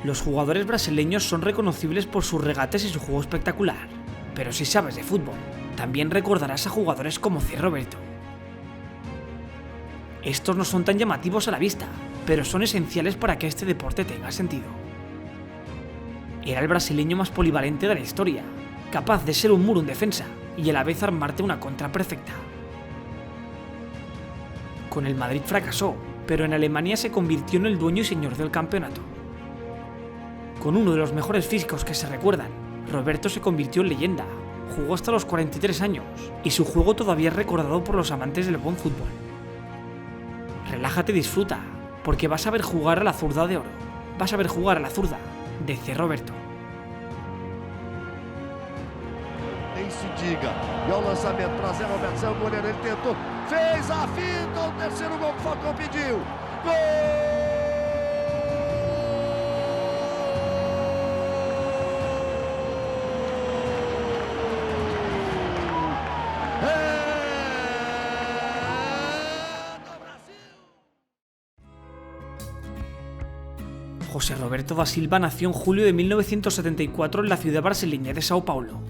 Los jugadores brasileños son reconocibles por sus regates y su juego espectacular, pero si sabes de fútbol, también recordarás a jugadores como Zé Roberto. Estos no son tan llamativos a la vista, pero son esenciales para que este deporte tenga sentido. Era el brasileño más polivalente de la historia, capaz de ser un muro en defensa y a la vez armarte una contra perfecta. Con el Madrid fracasó, pero en Alemania se convirtió en el dueño y señor del campeonato. Con uno de los mejores físicos que se recuerdan, Roberto se convirtió en leyenda, jugó hasta los 43 años y su juego todavía es recordado por los amantes del buen fútbol. Relájate y disfruta, porque vas a ver jugar a la zurda de oro, vas a ver jugar a la zurda de Zé Roberto. Nem se diga. E ao lançamento para Zé Roberto, o goleiro, ele tentou, fez a finta, o terceiro gol que o Falcão pediu. Gol! José Roberto da Silva nació en julio de 1974 en la ciudad brasileña de Sao Paulo.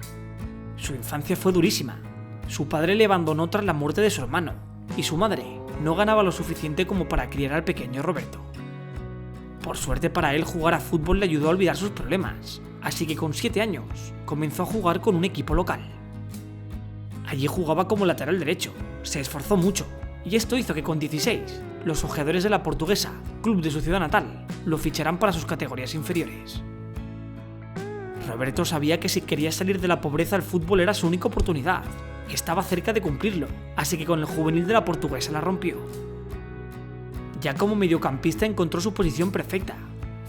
Su infancia fue durísima. Su padre le abandonó tras la muerte de su hermano, y su madre no ganaba lo suficiente como para criar al pequeño Roberto. Por suerte para él, jugar a fútbol le ayudó a olvidar sus problemas, así que con 7 años comenzó a jugar con un equipo local. Allí jugaba como lateral derecho, se esforzó mucho, y esto hizo que con 16, los ojeadores de la Portuguesa, club de su ciudad natal, lo ficharan para sus categorías inferiores. Roberto sabía que si quería salir de la pobreza el fútbol era su única oportunidad, y estaba cerca de cumplirlo, así que con el juvenil de la Portuguesa la rompió. Ya como mediocampista encontró su posición perfecta,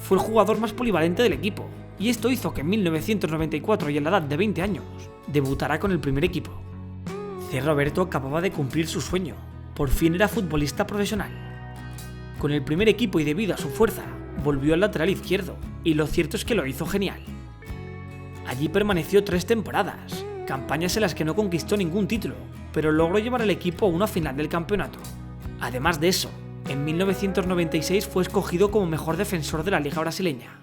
fue el jugador más polivalente del equipo, y esto hizo que en 1994 y a la edad de 20 años, debutara con el primer equipo. Zé Roberto acababa de cumplir su sueño, por fin era futbolista profesional. Con el primer equipo y debido a su fuerza, volvió al lateral izquierdo, y lo cierto es que lo hizo genial. Allí permaneció 3 temporadas, campañas en las que no conquistó ningún título, pero logró llevar al equipo a una final del campeonato. Además de eso, en 1996 fue escogido como mejor defensor de la liga brasileña.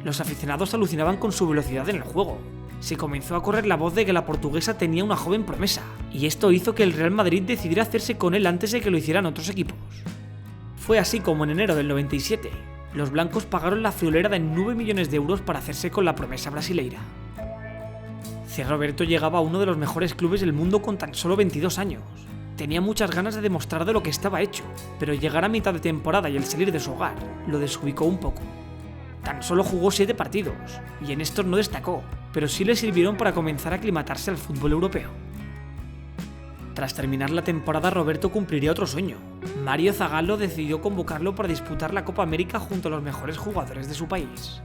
Los aficionados alucinaban con su velocidad en el juego. Se comenzó a correr la voz de que la Portuguesa tenía una joven promesa, y esto hizo que el Real Madrid decidiera hacerse con él antes de que lo hicieran otros equipos. Fue así como en enero del 97, los blancos pagaron la friolera de 9 millones de euros para hacerse con la promesa brasileira. Zé Roberto llegaba a uno de los mejores clubes del mundo con tan solo 22 años. Tenía muchas ganas de demostrar de lo que estaba hecho, pero llegar a mitad de temporada y el salir de su hogar lo desubicó un poco. Tan solo jugó 7 partidos, y en estos no destacó, pero sí le sirvieron para comenzar a aclimatarse al fútbol europeo. Tras terminar la temporada, Roberto cumpliría otro sueño. Mario Zagallo decidió convocarlo para disputar la Copa América junto a los mejores jugadores de su país.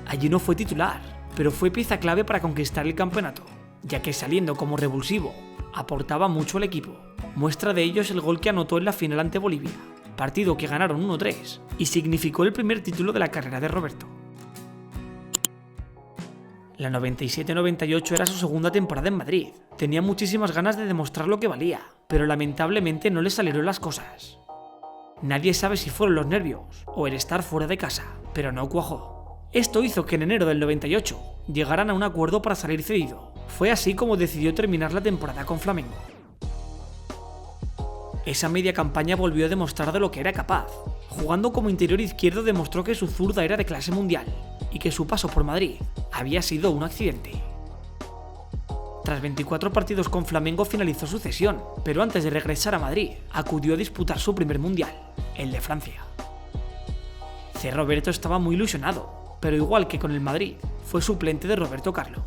Allí no fue titular, pero fue pieza clave para conquistar el campeonato, ya que saliendo como revulsivo, aportaba mucho al equipo. Muestra de ello es el gol que anotó en la final ante Bolivia, partido que ganaron 1-3 y significó el primer título de la carrera de Roberto. La 97-98 era su segunda temporada en Madrid. Tenía muchísimas ganas de demostrar lo que valía, pero lamentablemente no le salieron las cosas. Nadie sabe si fueron los nervios o el estar fuera de casa, pero no cuajó. Esto hizo que en enero del 98 llegaran a un acuerdo para salir cedido. Fue así como decidió terminar la temporada con Flamengo. Esa media campaña volvió a demostrar de lo que era capaz. Jugando como interior izquierdo demostró que su zurda era de clase mundial y que su paso por Madrid había sido un accidente. Tras 24 partidos con Flamengo finalizó su cesión, pero antes de regresar a Madrid acudió a disputar su primer mundial, el de Francia. Zé Roberto estaba muy ilusionado, pero igual que con el Madrid, fue suplente de Roberto Carlos.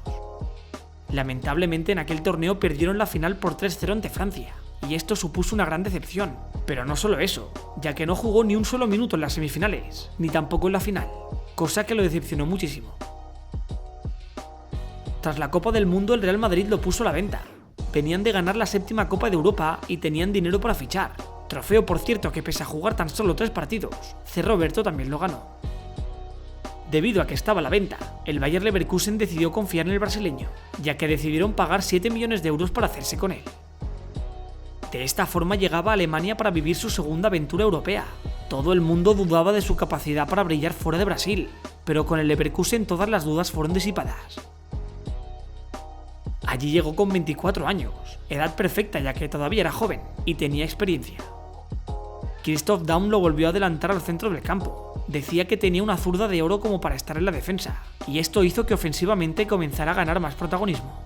Lamentablemente en aquel torneo perdieron la final por 3-0 ante Francia, y esto supuso una gran decepción. Pero no solo eso, ya que no jugó ni un solo minuto en las semifinales, ni tampoco en la final, cosa que lo decepcionó muchísimo. Tras la Copa del Mundo, el Real Madrid lo puso a la venta. Venían de ganar la 7ª Copa de Europa y tenían dinero para fichar. Trofeo, por cierto, que pese a jugar tan solo 3 partidos, Zé Roberto también lo ganó. Debido a que estaba a la venta, el Bayer Leverkusen decidió confiar en el brasileño, ya que decidieron pagar 7 millones de euros para hacerse con él. De esta forma llegaba a Alemania para vivir su segunda aventura europea. Todo el mundo dudaba de su capacidad para brillar fuera de Brasil, pero con el Leverkusen todas las dudas fueron disipadas. Allí llegó con 24 años, edad perfecta ya que todavía era joven y tenía experiencia. Christoph Daum lo volvió a adelantar al centro del campo. Decía que tenía una zurda de oro como para estar en la defensa, y esto hizo que ofensivamente comenzara a ganar más protagonismo.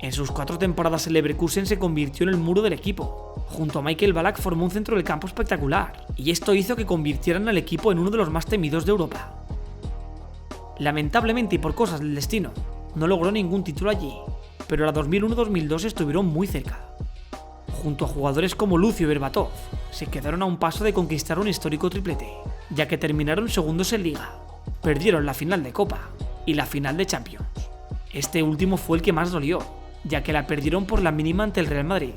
En sus 4 temporadas en Leverkusen se convirtió en el muro del equipo. Junto a Michael Ballack formó un centro del campo espectacular, y esto hizo que convirtieran al equipo en uno de los más temidos de Europa. Lamentablemente y por cosas del destino, no logró ningún título allí, pero la 2001-2002 estuvieron muy cerca. Junto a jugadores como Lucio y Berbatov, se quedaron a un paso de conquistar un histórico triplete, ya que terminaron segundos en Liga, perdieron la final de Copa y la final de Champions. Este último fue el que más dolió, ya que la perdieron por la mínima ante el Real Madrid.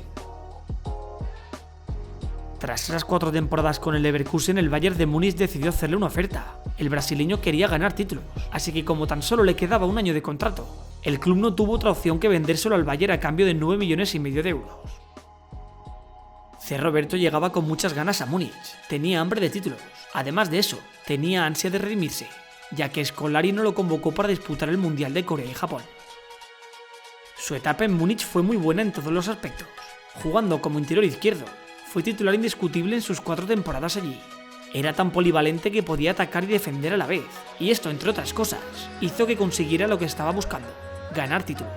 Tras esas 4 temporadas con el Leverkusen, el Bayern de Múnich decidió hacerle una oferta. El brasileño quería ganar títulos, así que como tan solo le quedaba un año de contrato, el club no tuvo otra opción que vendérselo al Bayern a cambio de 9,5 millones de euros. C. Roberto llegaba con muchas ganas a Múnich, tenía hambre de títulos. Además de eso, tenía ansia de redimirse, ya que Scolari no lo convocó para disputar el Mundial de Corea y Japón. Su etapa en Múnich fue muy buena en todos los aspectos. Jugando como interior izquierdo, fue titular indiscutible en sus 4 temporadas allí. Era tan polivalente que podía atacar y defender a la vez, y esto, entre otras cosas, hizo que consiguiera lo que estaba buscando: ganar títulos.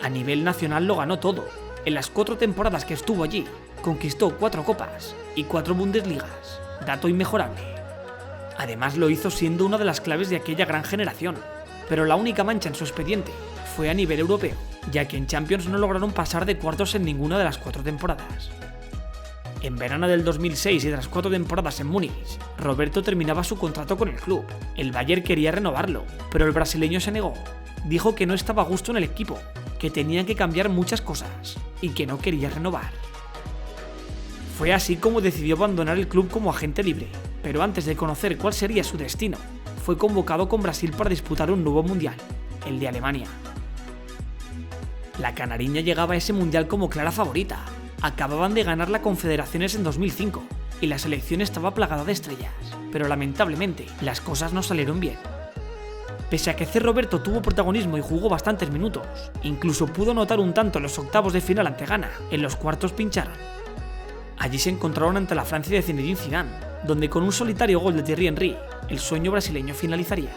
A nivel nacional lo ganó todo. En las 4 temporadas que estuvo allí, conquistó 4 copas y 4 Bundesligas, dato inmejorable. Además lo hizo siendo una de las claves de aquella gran generación, pero la única mancha en su expediente fue a nivel europeo, ya que en Champions no lograron pasar de cuartos en ninguna de las 4 temporadas. En verano del 2006 y tras 4 temporadas en Múnich, Roberto terminaba su contrato con el club. El Bayern quería renovarlo, pero el brasileño se negó. Dijo que no estaba a gusto en el equipo, que tenían que cambiar muchas cosas y que no quería renovar. Fue así como decidió abandonar el club como agente libre, pero antes de conocer cuál sería su destino, fue convocado con Brasil para disputar un nuevo mundial, el de Alemania. La canariña llegaba a ese mundial como clara favorita. Acababan de ganar la Confederaciones en 2005 y la selección estaba plagada de estrellas, pero lamentablemente las cosas no salieron bien. Pese a que C. Roberto tuvo protagonismo y jugó bastantes minutos, incluso pudo anotar un tanto en los octavos de final ante Ghana, en los cuartos pincharon. Allí se encontraron ante la Francia de Zinedine Zidane, donde con un solitario gol de Thierry Henry, el sueño brasileño finalizaría.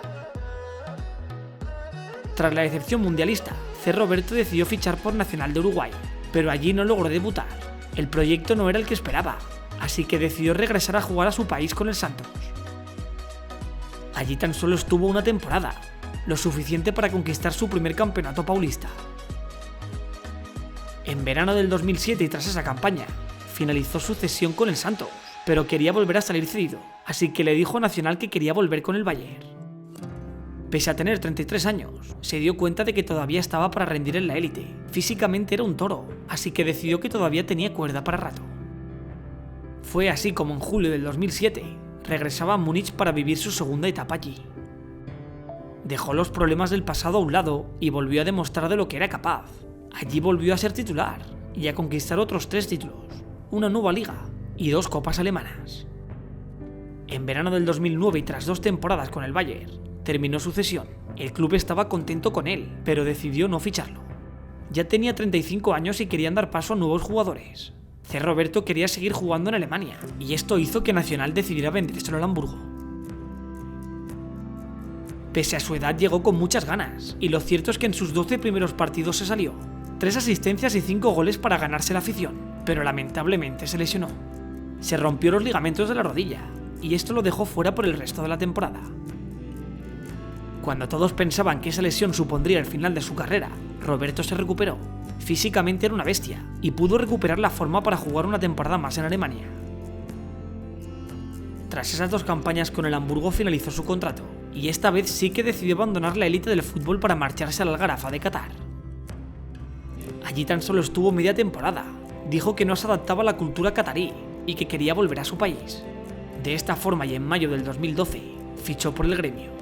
Tras la decepción mundialista, C. Roberto decidió fichar por Nacional de Uruguay, pero allí no logró debutar. El proyecto no era el que esperaba, así que decidió regresar a jugar a su país con el Santos. Allí tan solo estuvo una temporada, lo suficiente para conquistar su primer campeonato paulista. En verano del 2007 y tras esa campaña, finalizó su cesión con el Santos, pero quería volver a salir cedido, así que le dijo a Nacional que quería volver con el Bayern. Pese a tener 33 años, se dio cuenta de que todavía estaba para rendir en la élite. Físicamente era un toro, así que decidió que todavía tenía cuerda para rato. Fue así como en julio del 2007, regresaba a Múnich para vivir su segunda etapa allí. Dejó los problemas del pasado a un lado y volvió a demostrar de lo que era capaz. Allí volvió a ser titular y a conquistar otros 3 títulos, una nueva liga y 2 copas alemanas. En verano del 2009 y tras 2 temporadas con el Bayern, terminó su cesión. El club estaba contento con él, pero decidió no ficharlo. Ya tenía 35 años y querían dar paso a nuevos jugadores. C. Roberto quería seguir jugando en Alemania, y esto hizo que Nacional decidiera vendérselo al Hamburgo. Pese a su edad llegó con muchas ganas, y lo cierto es que en sus 12 primeros partidos se salió. 3 asistencias y 5 goles para ganarse la afición, pero lamentablemente se lesionó. Se rompió los ligamentos de la rodilla, y esto lo dejó fuera por el resto de la temporada. Cuando todos pensaban que esa lesión supondría el final de su carrera, Roberto se recuperó. Físicamente era una bestia y pudo recuperar la forma para jugar una temporada más en Alemania. Tras esas 2 campañas con el Hamburgo finalizó su contrato y esta vez sí que decidió abandonar la élite del fútbol para marcharse al Al-Gharafa de Qatar. Allí tan solo estuvo media temporada. Dijo que no se adaptaba a la cultura catarí y que quería volver a su país. De esta forma y en mayo del 2012 fichó por el Gremio.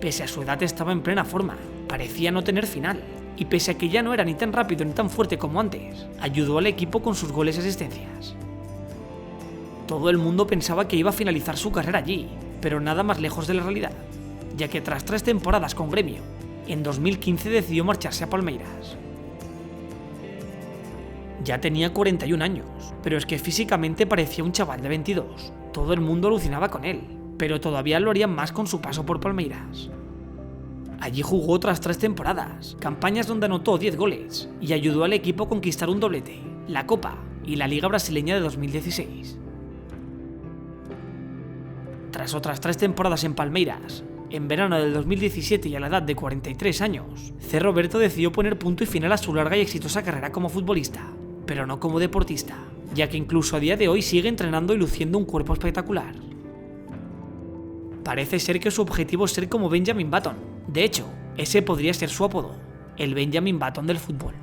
Pese a su edad estaba en plena forma, parecía no tener final. y pese a que ya no era ni tan rápido ni tan fuerte como antes, ayudó al equipo con sus goles y asistencias. Todo el mundo pensaba que iba a finalizar su carrera allí, pero nada más lejos de la realidad, ya que tras 3 temporadas con Gremio, en 2015 decidió marcharse a Palmeiras. Ya tenía 41 años, pero es que físicamente parecía un chaval de 22. Todo el mundo alucinaba con él, pero todavía lo harían más con su paso por Palmeiras. Allí jugó otras 3 temporadas, campañas donde anotó 10 goles y ayudó al equipo a conquistar un doblete, la Copa y la Liga Brasileña de 2016. Tras otras 3 temporadas en Palmeiras, en verano del 2017 y a la edad de 43 años, Zé Roberto decidió poner punto y final a su larga y exitosa carrera como futbolista, pero no como deportista, ya que incluso a día de hoy sigue entrenando y luciendo un cuerpo espectacular. Parece ser que su objetivo es ser como Benjamin Button. De hecho, ese podría ser su apodo, el Benjamin Button del fútbol.